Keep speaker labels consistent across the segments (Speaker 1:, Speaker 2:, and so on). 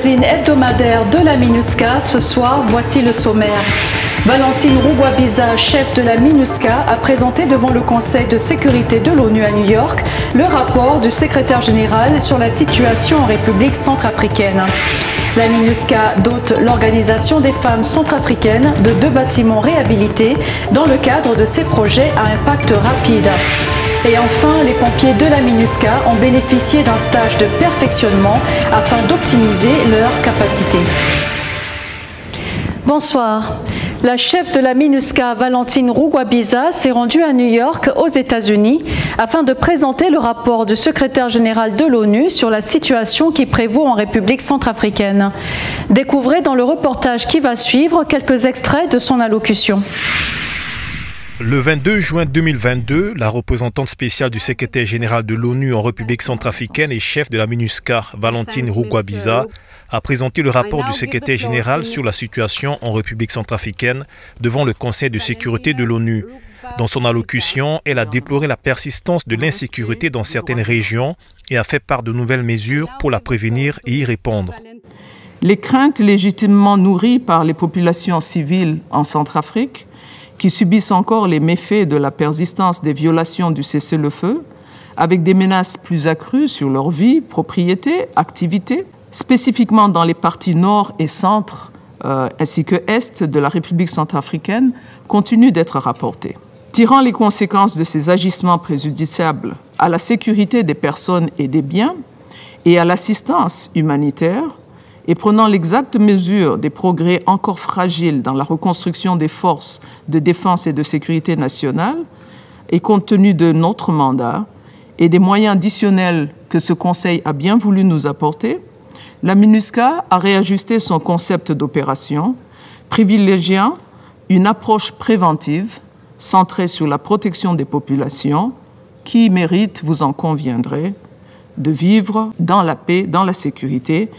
Speaker 1: magazine hebdomadaire de la MINUSCA. Ce soir, voici le sommaire. Valentine Rugwabiza, chef de la MINUSCA, a présenté devant le Conseil de sécurité de l'ONU à New York le rapport du secrétaire général sur la situation en République centrafricaine. La MINUSCA dote l'Organisation des femmes centrafricaines de 2 bâtiments réhabilités dans le cadre de ses projets à impact rapide. Et enfin, les pompiers de la MINUSCA ont bénéficié d'un stage de perfectionnement afin d'optimiser leurs capacités. Bonsoir. La chef de la MINUSCA, Valentine Rugwabiza, s'est rendue à New York, aux États-Unis, afin de présenter le rapport du secrétaire général de l'ONU sur la situation qui prévaut en République centrafricaine. Découvrez dans le reportage qui va suivre quelques extraits de son allocution.
Speaker 2: Le 22 juin 2022, la représentante spéciale du secrétaire général de l'ONU en République centrafricaine et chef de la MINUSCA, Valentine Rugwabiza, a présenté le rapport du secrétaire général sur la situation en République centrafricaine devant le Conseil de sécurité de l'ONU. Dans son allocution, elle a déploré la persistance de l'insécurité dans certaines régions et a fait part de nouvelles mesures pour la prévenir et y répondre.
Speaker 3: Les craintes légitimement nourries par les populations civiles en Centrafrique, qui subissent encore les méfaits de la persistance des violations du cessez-le-feu, avec des menaces plus accrues sur leur vie, propriété, activité, spécifiquement dans les parties nord et centre, ainsi que est de la République centrafricaine, continuent d'être rapportées. Tirant les conséquences de ces agissements préjudiciables à la sécurité des personnes et des biens et à l'assistance humanitaire, et prenant l'exacte mesure des progrès encore fragiles dans la reconstruction des forces de défense et de sécurité nationale, et compte tenu de notre mandat et des moyens additionnels que ce Conseil a bien voulu nous apporter, la MINUSCA a réajusté son concept d'opération, privilégiant une approche préventive centrée sur la protection des populations qui méritent, vous en conviendrez, de vivre dans la paix, dans la sécurité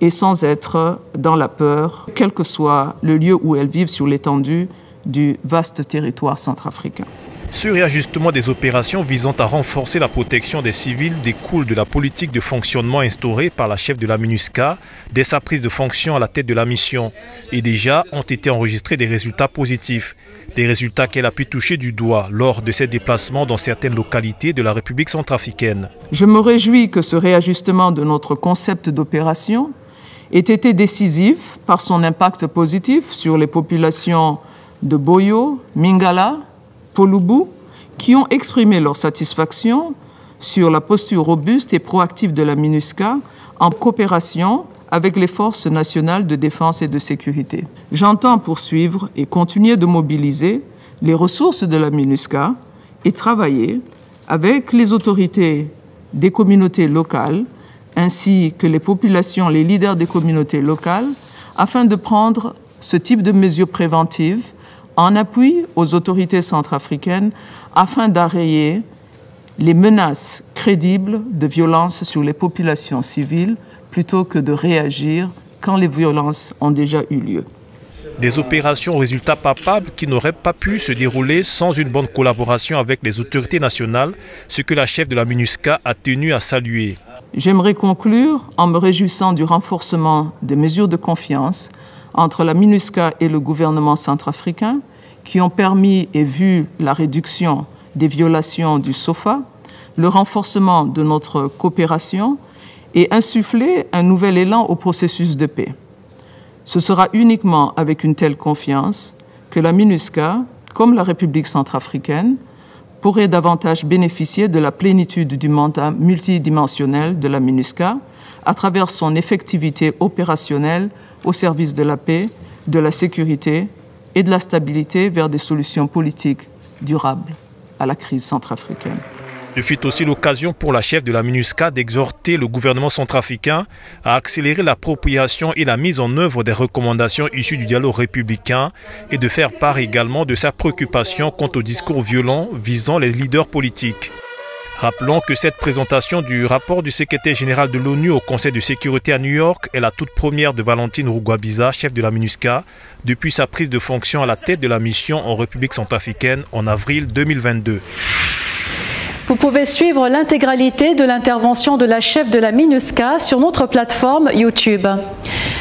Speaker 3: et sans être dans la peur, quel que soit le lieu où elles vivent sur l'étendue du vaste territoire centrafricain.
Speaker 2: Ce réajustement des opérations visant à renforcer la protection des civils découle de la politique de fonctionnement instaurée par la chef de la MINUSCA dès sa prise de fonction à la tête de la mission. Et déjà ont été enregistrés des résultats positifs. Des résultats qu'elle a pu toucher du doigt lors de ses déplacements dans certaines localités de la République centrafricaine.
Speaker 3: Je me réjouis que ce réajustement de notre concept d'opération ait été décisif par son impact positif sur les populations de Boyo, Mingala, Polubu, qui ont exprimé leur satisfaction sur la posture robuste et proactive de la MINUSCA en coopération avec les forces nationales de défense et de sécurité. J'entends poursuivre et continuer de mobiliser les ressources de la MINUSCA et travailler avec les autorités des communautés locales ainsi que les populations, les leaders des communautés locales, afin de prendre ce type de mesures préventives en appui aux autorités centrafricaines afin d'arrêter les menaces crédibles de violence sur les populations civiles plutôt que de réagir quand les violences ont déjà eu lieu.
Speaker 2: Des opérations aux résultats palpables qui n'auraient pas pu se dérouler sans une bonne collaboration avec les autorités nationales, ce que la chef de la MINUSCA a tenu à saluer.
Speaker 3: J'aimerais conclure en me réjouissant du renforcement des mesures de confiance entre la MINUSCA et le gouvernement centrafricain qui ont permis et vu la réduction des violations du SOFA, le renforcement de notre coopération et insuffler un nouvel élan au processus de paix. Ce sera uniquement avec une telle confiance que la MINUSCA, comme la République centrafricaine, pourrait davantage bénéficier de la plénitude du mandat multidimensionnel de la MINUSCA à travers son effectivité opérationnelle au service de la paix, de la sécurité et de la stabilité vers des solutions politiques durables à la crise centrafricaine.
Speaker 2: Ce fut aussi l'occasion pour la chef de la MINUSCA d'exhorter le gouvernement centrafricain à accélérer l'appropriation et la mise en œuvre des recommandations issues du dialogue républicain et de faire part également de sa préoccupation quant aux discours violents visant les leaders politiques. Rappelons que cette présentation du rapport du secrétaire général de l'ONU au Conseil de sécurité à New York est la toute première de Valentine Rugwabiza, chef de la MINUSCA, depuis sa prise de fonction à la tête de la mission en République centrafricaine en avril 2022.
Speaker 1: Vous pouvez suivre l'intégralité de l'intervention de la chef de la MINUSCA sur notre plateforme YouTube.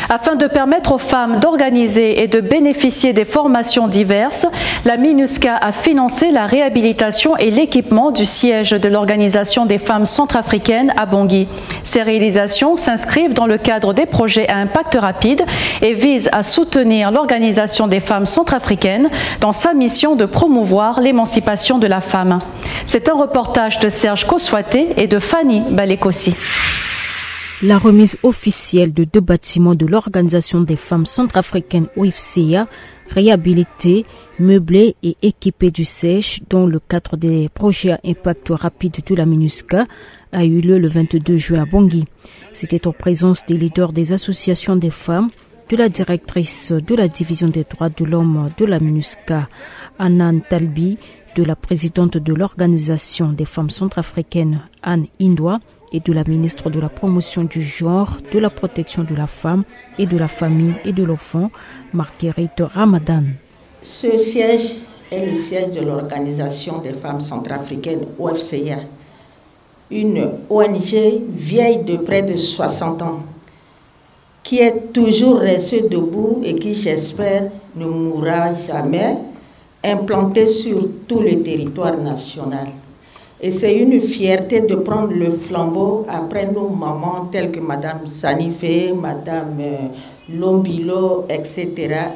Speaker 1: Afin de permettre aux femmes d'organiser et de bénéficier des formations diverses, la MINUSCA a financé la réhabilitation et l'équipement du siège de l'Organisation des femmes centrafricaines à Bangui. Ces réalisations s'inscrivent dans le cadre des projets à impact rapide et visent à soutenir l'Organisation des femmes centrafricaines dans sa mission de promouvoir l'émancipation de la femme. C'est un reportage de Serge Koswaté et de Fanny Balekossi.
Speaker 4: La remise officielle de 2 bâtiments de l'Organisation des femmes centrafricaines OFCA, réhabilités, meublés et équipés du siège dans le cadre des projets à impact rapide de la MINUSCA, a eu lieu le 22 juin à Bangui. C'était en présence des leaders des associations des femmes, de la directrice de la division des droits de l'homme de la MINUSCA, Anan Talbi, de la présidente de l'Organisation des femmes centrafricaines, Anne Indwa, et de la ministre de la promotion du genre, de la protection de la femme et de la famille et de l'enfant, Marguerite Ramadan.
Speaker 5: Ce siège est le siège de l'Organisation des femmes centrafricaines OFCA, une ONG vieille de près de 60 ans, qui est toujours restée debout et qui, j'espère, ne mourra jamais, implantée sur tout le territoire national. Et c'est une fierté de prendre le flambeau après nos mamans telles que Madame Sanifé, Madame Lombilo, etc.,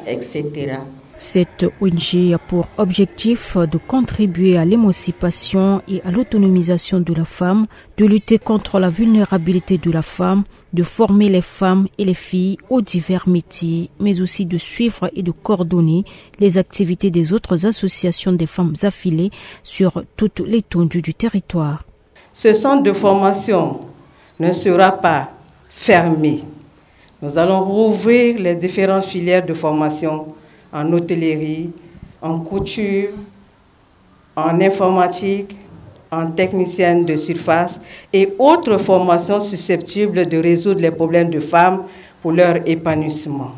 Speaker 5: etc.
Speaker 4: Cette ONG a pour objectif de contribuer à l'émancipation et à l'autonomisation de la femme, de lutter contre la vulnérabilité de la femme, de former les femmes et les filles aux divers métiers, mais aussi de suivre et de coordonner les activités des autres associations des femmes affiliées sur toute l'étendue du territoire.
Speaker 6: Ce centre de formation ne sera pas fermé. Nous allons rouvrir les différentes filières de formation en hôtellerie, en couture, en informatique, en technicienne de surface et autres formations susceptibles de résoudre les problèmes de femmes pour leur épanouissement.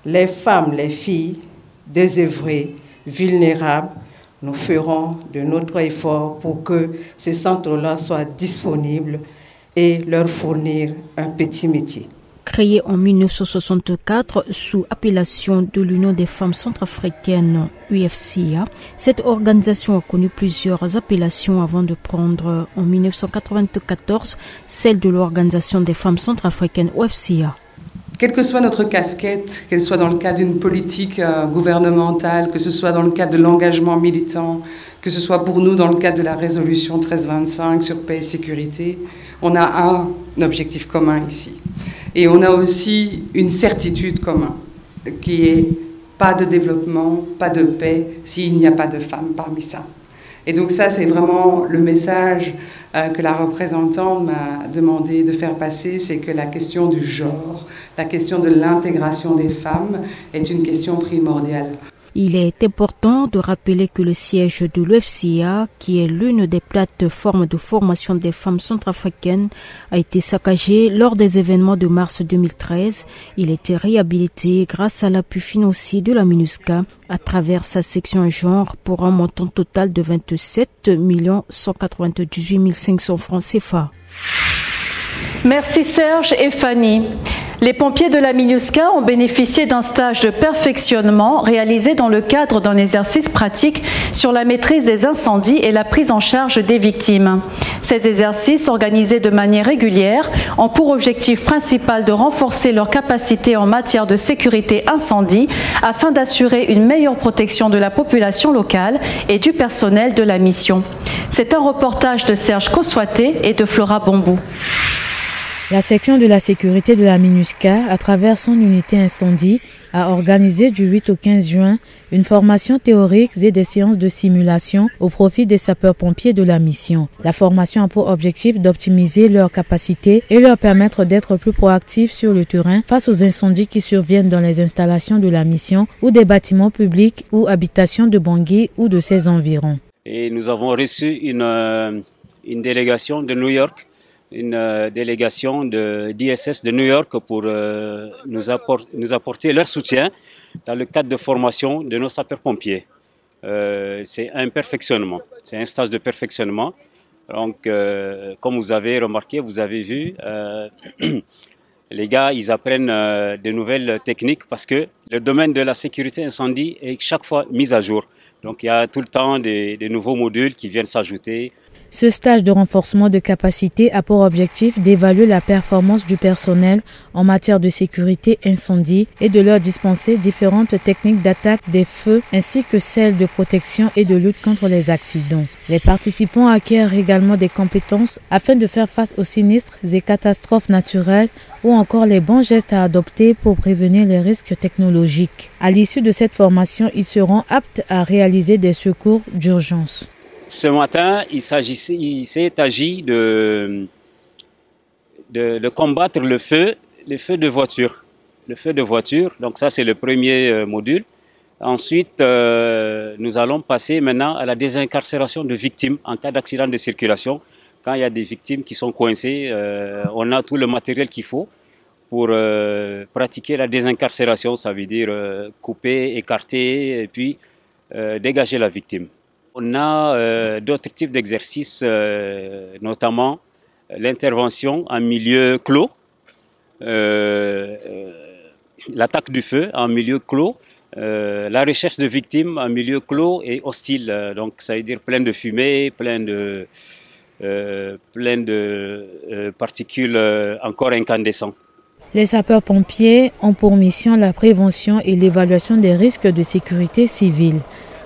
Speaker 6: Les femmes, les filles, désœuvrées, vulnérables, nous ferons de notre effort pour que ce centre-là soit disponible et leur fournir un petit métier.
Speaker 4: Créée en 1964 sous appellation de l'Union des femmes centrafricaines UFCA, cette organisation a connu plusieurs appellations avant de prendre en 1994 celle de l'Organisation des femmes centrafricaines OFCA.
Speaker 7: Quelle que soit notre casquette, qu'elle soit dans le cadre d'une politique gouvernementale, que ce soit dans le cadre de l'engagement militant, que ce soit pour nous dans le cadre de la résolution 1325 sur paix et sécurité, on a un objectif commun ici. Et on a aussi une certitude commune, qui est pas de développement, pas de paix, s'il n'y a pas de femmes parmi ça. Et donc ça, c'est vraiment le message que la représentante m'a demandé de faire passer, c'est que la question du genre, la question de l'intégration des femmes est une question primordiale.
Speaker 4: Il est important de rappeler que le siège de l'UFCA, qui est l'une des plateformes de formation des femmes centrafricaines, a été saccagé lors des événements de mars 2013. Il a été réhabilité grâce à l'appui financier de la MINUSCA à travers sa section genre pour un montant total de 27 198 500 francs CFA.
Speaker 1: Merci Serge et Fanny. Les pompiers de la MINUSCA ont bénéficié d'un stage de perfectionnement réalisé dans le cadre d'un exercice pratique sur la maîtrise des incendies et la prise en charge des victimes. Ces exercices, organisés de manière régulière, ont pour objectif principal de renforcer leurs capacités en matière de sécurité incendie afin d'assurer une meilleure protection de la population locale et du personnel de la mission. C'est un reportage de Serge Koswaté et de Flora Bombou.
Speaker 8: La section de la sécurité de la MINUSCA, à travers son unité incendie, a organisé du 8 au 15 juin une formation théorique et des séances de simulation au profit des sapeurs-pompiers de la mission. La formation a pour objectif d'optimiser leurs capacités et leur permettre d'être plus proactifs sur le terrain face aux incendies qui surviennent dans les installations de la mission ou des bâtiments publics ou habitations de Bangui ou de ses environs.
Speaker 9: Et nous avons reçu une délégation de New York, une délégation d'ISS de New York pour nous apporter leur soutien dans le cadre de formation de nos sapeurs-pompiers. c'est un perfectionnement, c'est un stage de perfectionnement. Donc, comme vous avez remarqué, vous avez vu, les gars, ils apprennent de nouvelles techniques parce que le domaine de la sécurité incendie est chaque fois mis à jour. Donc, il y a tout le temps des nouveaux modules qui viennent s'ajouter.
Speaker 8: Ce stage de renforcement de capacité a pour objectif d'évaluer la performance du personnel en matière de sécurité incendie et de leur dispenser différentes techniques d'attaque des feux ainsi que celles de protection et de lutte contre les accidents. Les participants acquièrent également des compétences afin de faire face aux sinistres et catastrophes naturelles ou encore les bons gestes à adopter pour prévenir les risques technologiques. À l'issue de cette formation, ils seront aptes à réaliser des secours d'urgence.
Speaker 9: Ce matin, il s'est agi de combattre le feu de voiture. Le feu de voiture, donc ça c'est le premier module. Ensuite, nous allons passer maintenant à la désincarcération de victimes en cas d'accident de circulation. Quand il y a des victimes qui sont coincées, on a tout le matériel qu'il faut pour pratiquer la désincarcération. Ça veut dire couper, écarter et puis dégager la victime. On a d'autres types d'exercices, notamment l'intervention en milieu clos, l'attaque du feu en milieu clos, la recherche de victimes en milieu clos et hostile. Donc ça veut dire plein de fumée, plein de particules encore incandescentes.
Speaker 8: Les sapeurs-pompiers ont pour mission la prévention et l'évaluation des risques de sécurité civile,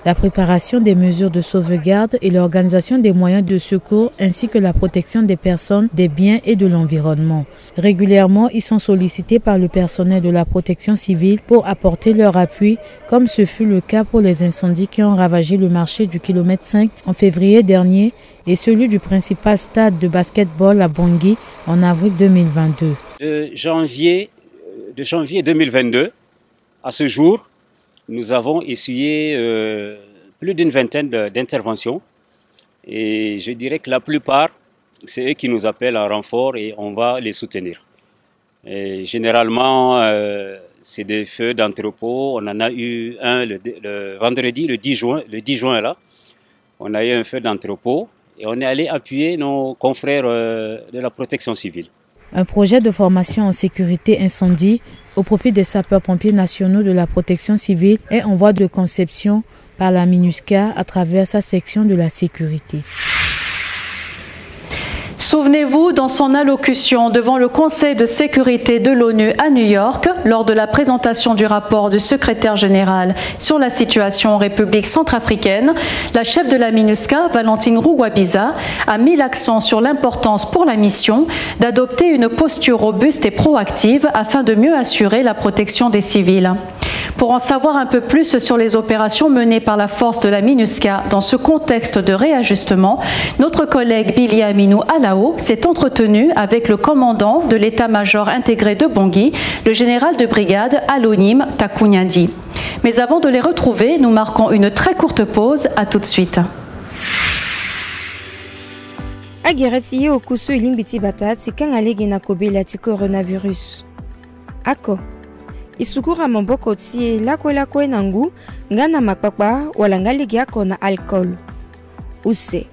Speaker 8: la préparation des mesures de sauvegarde et l'organisation des moyens de secours ainsi que la protection des personnes, des biens et de l'environnement. Régulièrement, ils sont sollicités par le personnel de la protection civile pour apporter leur appui, comme ce fut le cas pour les incendies qui ont ravagé le marché du kilomètre 5 en février dernier et celui du principal stade de basket-ball à Bangui en avril 2022.
Speaker 9: De janvier 2022 à ce jour, nous avons essuyé plus d'une vingtaine d'interventions et je dirais que la plupart, c'est eux qui nous appellent en renfort et on va les soutenir. Et généralement, c'est des feux d'entrepôt. On en a eu un le vendredi, le 10 juin là. On a eu un feu d'entrepôt et on est allé appuyer nos confrères de la protection civile.
Speaker 8: Un projet de formation en sécurité incendie au profit des sapeurs-pompiers nationaux de la protection civile est en voie de conception par la MINUSCA à travers sa section de la sécurité.
Speaker 1: Souvenez-vous, dans son allocution devant le Conseil de sécurité de l'ONU à New York, lors de la présentation du rapport du secrétaire général sur la situation en République centrafricaine, la chef de la MINUSCA, Valentine Rugwabiza, a mis l'accent sur l'importance pour la mission d'adopter une posture robuste et proactive afin de mieux assurer la protection des civils. Pour en savoir un peu plus sur les opérations menées par la force de la MINUSCA dans ce contexte de réajustement, notre collègue Billy Aminou Alao s'est entretenu avec le commandant de l'état-major intégré de Bangui, le général de brigade Alonim Takunyandi. Mais avant de les retrouver, nous marquons une très courte pause. À tout de suite.
Speaker 10: Ageratiye okusu ilimbiti batati kangalegi na kobela ti coronavirus. Ako isukura mamboko tie lako nangu ngana makpakpa wala ngalegi ako na alcool. Use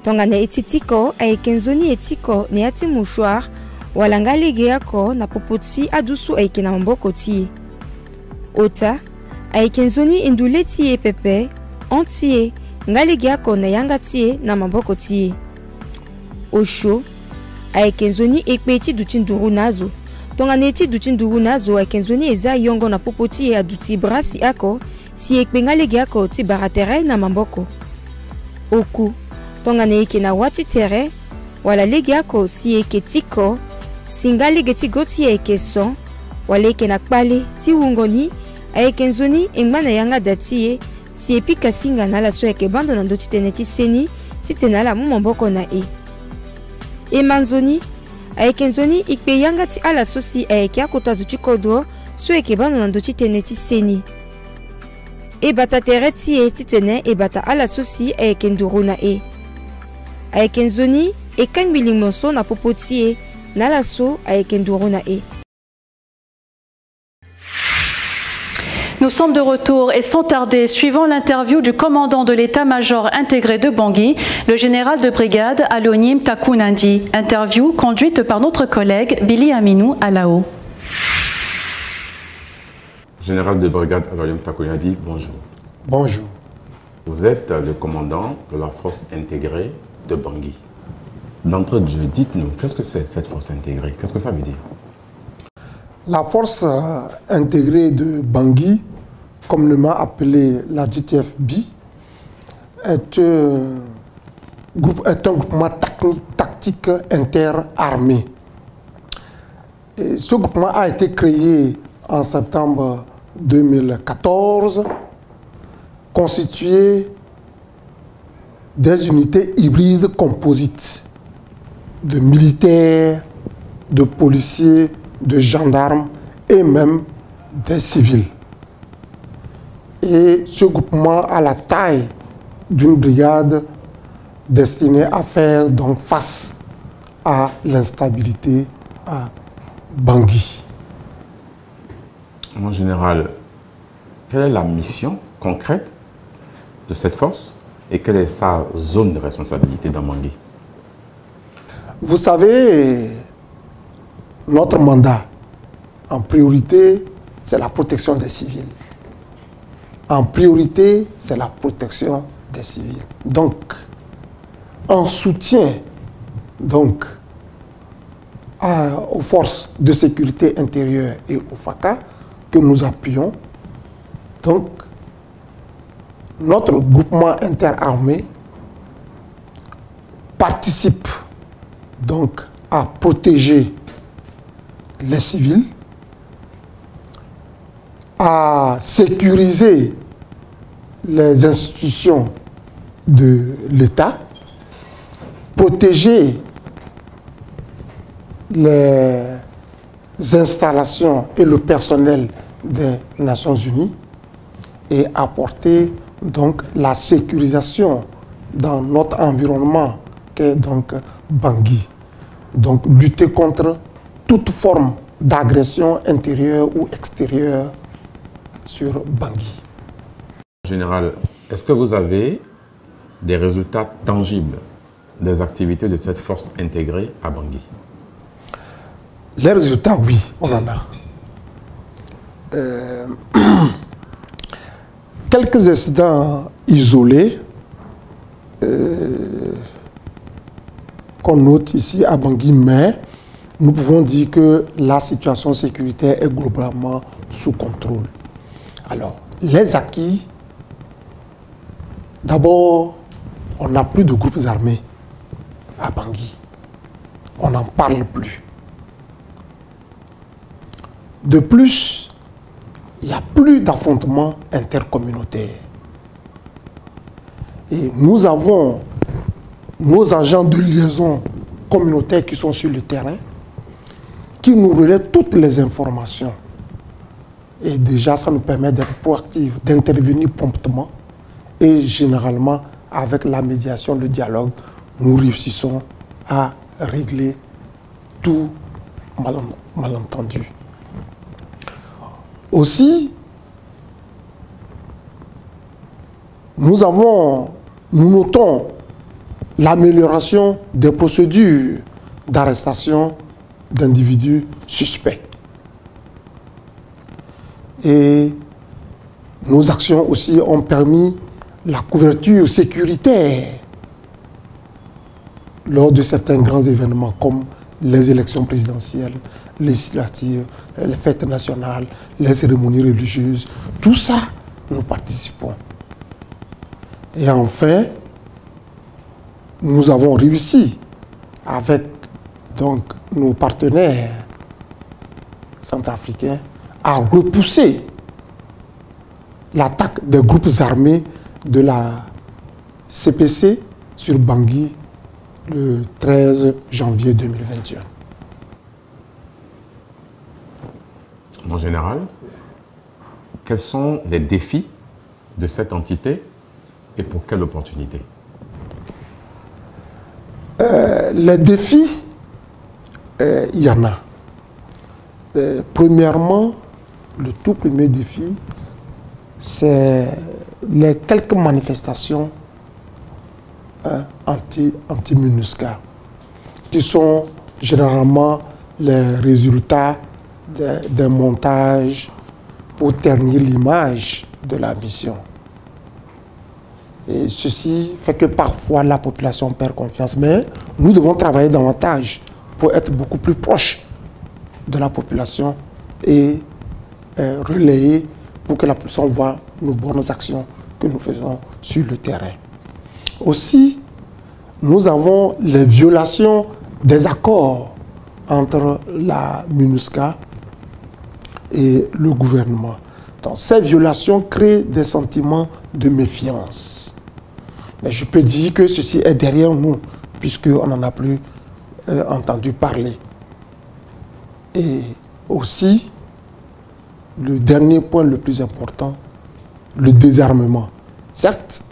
Speaker 10: tongane etitiko aikenzoni etiko ne ati mouchoir wala ngalegi ako na popoti adusu aike na mamboko tie. Ota aikenzoni indule tie pepe antie ngalegi ako na yanga tie na mamboko tie. Osho aikenzoni ekpeti duchinduru nazo tonganeti duchinduru nazo aikenzoni eza yongo na popoti ya duti brasi ako si ekpengalegi ako ti baratere na mamboko. Oku tongane eke na wati tere wala legi ako si eke tiko singalegi ti goti eke son wala eke na kpale ti wungoni aikenzoni engmana yanga datie si epika singa na la so eke bando na ndoti tene ti seni ti tena la mu mamboko na Emanzoni aikenzoni ikpe yanga ti ala sosi aike akota zuti kodro so eke bano na ndoti tene ti seni. Bata tere ti ti tene bata ala sosi aike nduru na aikenzoni ekang biling monso na popo ti na la so aike nduru na
Speaker 1: Nous sommes de retour et sans tarder, suivant l'interview du commandant de l'état-major intégré de Bangui, le général de brigade Alonim Takounandi. Interview conduite par notre collègue Billy Aminou Alao.
Speaker 11: Général de brigade Alonim Takounandi, bonjour.
Speaker 12: Bonjour.
Speaker 11: Vous êtes le commandant de la force intégrée de Bangui. D'entrée de jeu, dites-nous, qu'est-ce que c'est cette force intégrée? Qu'est-ce que ça veut dire?
Speaker 12: La force intégrée de Bangui, communément appelée la GTFB, est un groupement tactique interarmé. Et ce groupement a été créé en septembre 2014, constitué des unités hybrides composites de militaires, de policiers, de gendarmes et même des civils. Et ce groupement a la taille d'une brigade destinée à faire donc face à l'instabilité à Bangui.
Speaker 11: En général, quelle est la mission concrète de cette force et quelle est sa zone de responsabilité dans Bangui?
Speaker 12: Vous savez, notre mandat, en priorité, c'est la protection des civils. En priorité, c'est la protection des civils. Donc, en soutien donc, aux forces de sécurité intérieure et au FACA que nous appuyons, donc, notre groupement interarmé participe donc à protéger les civils, à sécuriser les institutions de l'État, protéger les installations et le personnel des Nations Unies et apporter donc la sécurisation dans notre environnement qu'est donc Bangui. Donc lutter contre toute forme d'agression intérieure ou extérieure sur Bangui.
Speaker 11: Général, est-ce que vous avez des résultats tangibles des activités de cette force intégrée à Bangui?
Speaker 12: Les résultats, oui, on en a. Quelques incidents isolés qu'on note ici à Bangui, mais nous pouvons dire que la situation sécuritaire est globalement sous contrôle. Alors, les acquis, d'abord, on n'a plus de groupes armés à Bangui. On n'en parle plus. De plus, il n'y a plus d'affrontements intercommunautaires. Et nous avons nos agents de liaison communautaires qui sont sur le terrain, qui nous relaient toutes les informations. Et déjà, ça nous permet d'être proactifs, d'intervenir promptement. Et généralement, avec la médiation, le dialogue, nous réussissons à régler tout malentendu. Aussi, nous notons l'amélioration des procédures d'arrestation d'individus suspects. Et nos actions aussi ont permis la couverture sécuritaire lors de certains grands événements comme les élections présidentielles, législatives, les fêtes nationales, les cérémonies religieuses. Tout ça, nous participons. Et enfin, nous avons réussi avec donc, nos partenaires centrafricains à repousser l'attaque des groupes armés de la CPC sur Bangui le 13 janvier 2021.
Speaker 11: En général, quels sont les défis de cette entité et pour quelle opportunité?
Speaker 12: Les défis, il y en a. Premièrement, le tout premier défi, c'est les quelques manifestations anti-MINUSCA, qui sont généralement les résultats d'un montage pour ternir l'image de la mission. Et ceci fait que parfois la population perd confiance, mais nous devons travailler davantage pour être beaucoup plus proches de la population et relayer pour que la population voit nos bonnes actions que nous faisons sur le terrain. Aussi, nous avons les violations des accords entre la MINUSCA et le gouvernement. Donc, ces violations créent des sentiments de méfiance. Mais je peux dire que ceci est derrière nous, puisqu'on n'en a plus entendu parler. Et aussi, le dernier point le plus important, le désarmement. Certes,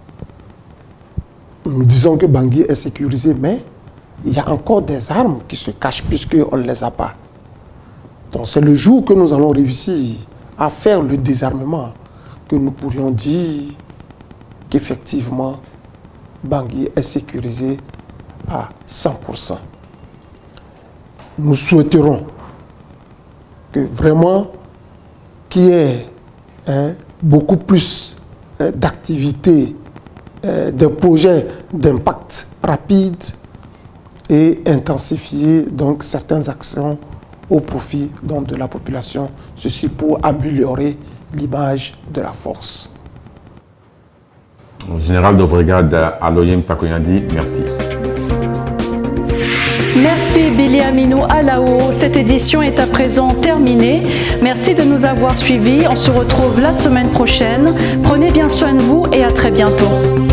Speaker 12: nous disons que Bangui est sécurisé, mais il y a encore des armes qui se cachent puisqu'on ne les a pas. Donc c'est le jour que nous allons réussir à faire le désarmement que nous pourrions dire qu'effectivement Bangui est sécurisé à 100%. Nous souhaiterons que vraiment qu'il y ait beaucoup plus d'activités, de projets d'impact rapide et intensifier donc certaines actions au profit donc, de la population, ceci pour améliorer l'image de la force.
Speaker 11: Général de brigade Aloyem Takoyandi, merci.
Speaker 1: Merci Billy Aminou Alao. Cette édition est à présent terminée. Merci de nous avoir suivis. On se retrouve la semaine prochaine. Prenez bien soin de vous et à très bientôt.